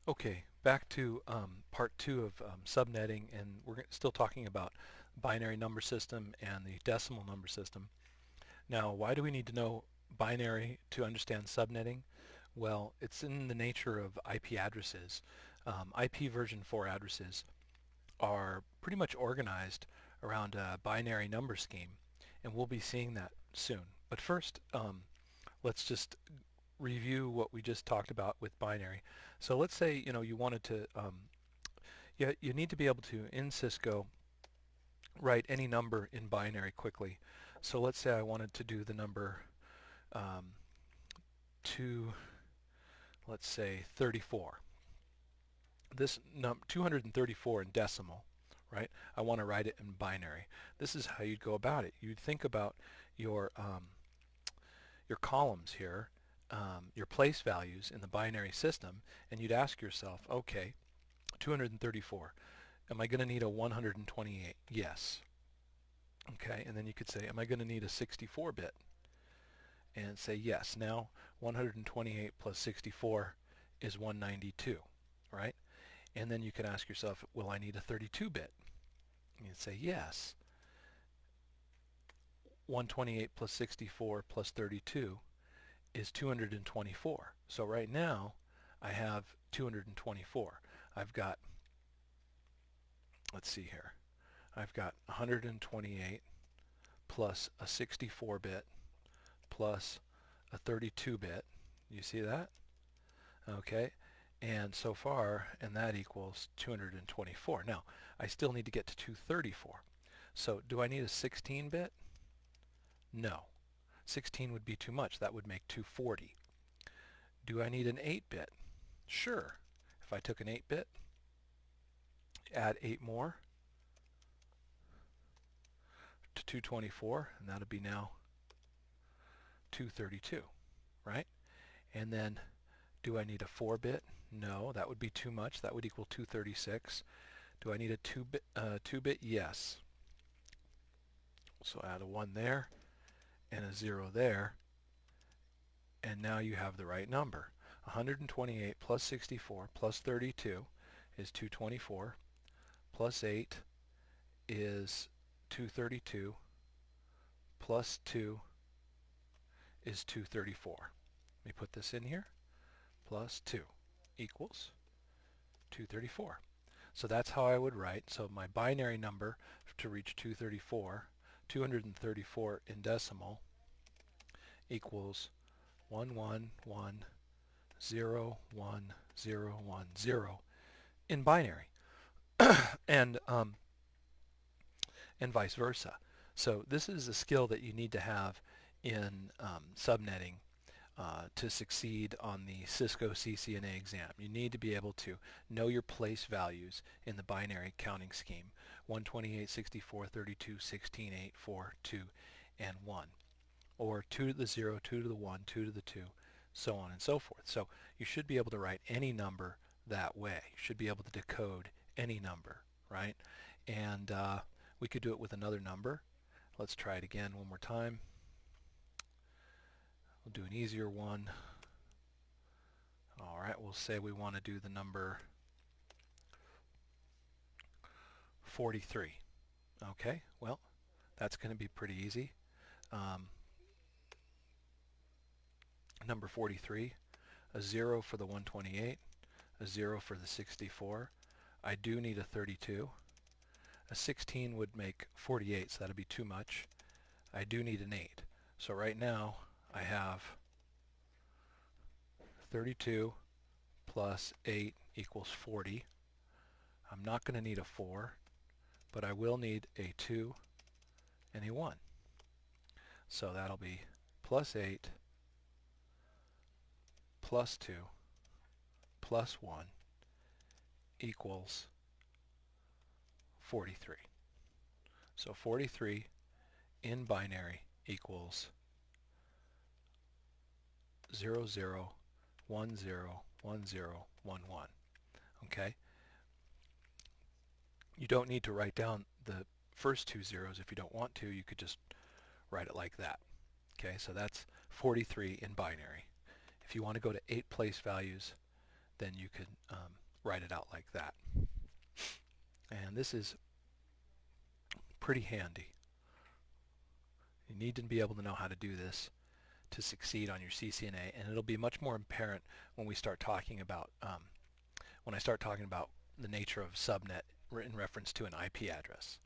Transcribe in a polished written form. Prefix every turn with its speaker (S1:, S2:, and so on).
S1: Okay, back to part two of subnetting, and we're still talking about binary number system and the decimal number system. Now, why do we need to know binary to understand subnetting? Well, it's in the nature of IP addresses. IP version 4 addresses are pretty much organized around a binary number scheme, and we'll be seeing that soon. But first, let's just review what we just talked about with binary. So let's say you wanted to you need to be able to in Cisco write any number in binary quickly. So let's say I wanted to do the number um, to, let's say, 34. This 234 in decimal, right? I want to write it in binary. This is how you'd go about it. You'd think about your your columns here, your place values in the binary system, and you'd ask yourself, okay, 234. Am I going to need a 128? Yes. Okay, and then you could say, am I going to need a 64-bit? And say yes. Now, 128 plus 64 is 192, right? And then you can ask yourself, will I need a 32-bit? And you'd say yes. 128 plus 64 plus 32 is 224. So right now, I have 224. I've got, let's see here, I've got 128 plus a 64-bit plus a 32-bit. You see that? Okay. And so far, and that equals 224. Now, I still need to get to 234. So do I need a 16-bit? No. 16 would be too much. That would make 240. Do I need an 8-bit? Sure. If I took an 8-bit, add 8 more to 224, and that would be now 232, right? And then do I need a 4-bit? No, that would be too much. That would equal 236. Do I need a 2-bit? Yes. So add a 1 there and a 0 there, and now you have the right number. 128 plus 64 plus 32 is 224, plus 8 is 232, plus 2 is 234. Let me put this in here. Plus 2 equals 234. So that's how I would write. So my binary number to reach 234 in decimal equals 111011010 in binary, and vice versa. So this is a skill that you need to have in subnetting to succeed on the Cisco CCNA exam. You need to be able to know your place values in the binary counting scheme: 128, 64, 32, 16, 8, 4, 2, and 1. Or 2 to the 0, 2 to the 1, 2 to the 2, so on and so forth. So you should be able to write any number that way. You should be able to decode any number, right? And we could do it with another number. Let's try it again one more time. We'll do an easier one. All right, we'll say we want to do the number 43. Okay, well, that's going to be pretty easy. Number 43, a 0 for the 128, a 0 for the 64. I do need a 32. A 16 would make 48, so that would be too much. I do need an 8. So right now, I have 32 plus 8 equals 40. I'm not going to need a 4, but I will need a 2 and a 1. So that'll be plus 8 plus 2 plus 1 equals 43. So 43 in binary equals 0, 0, 1, 0, 1, 0, 1, 1. Okay? You don't need to write down the first two zeros if you don't want to. You could just write it like that. Okay, so that's 43 in binary. If you want to go to 8 place values, then you could write it out like that. And this is pretty handy. You need to be able to know how to do this to succeed on your CCNA, and it'll be much more apparent when we start talking about when I start talking about the nature of subnet in reference to an IP address.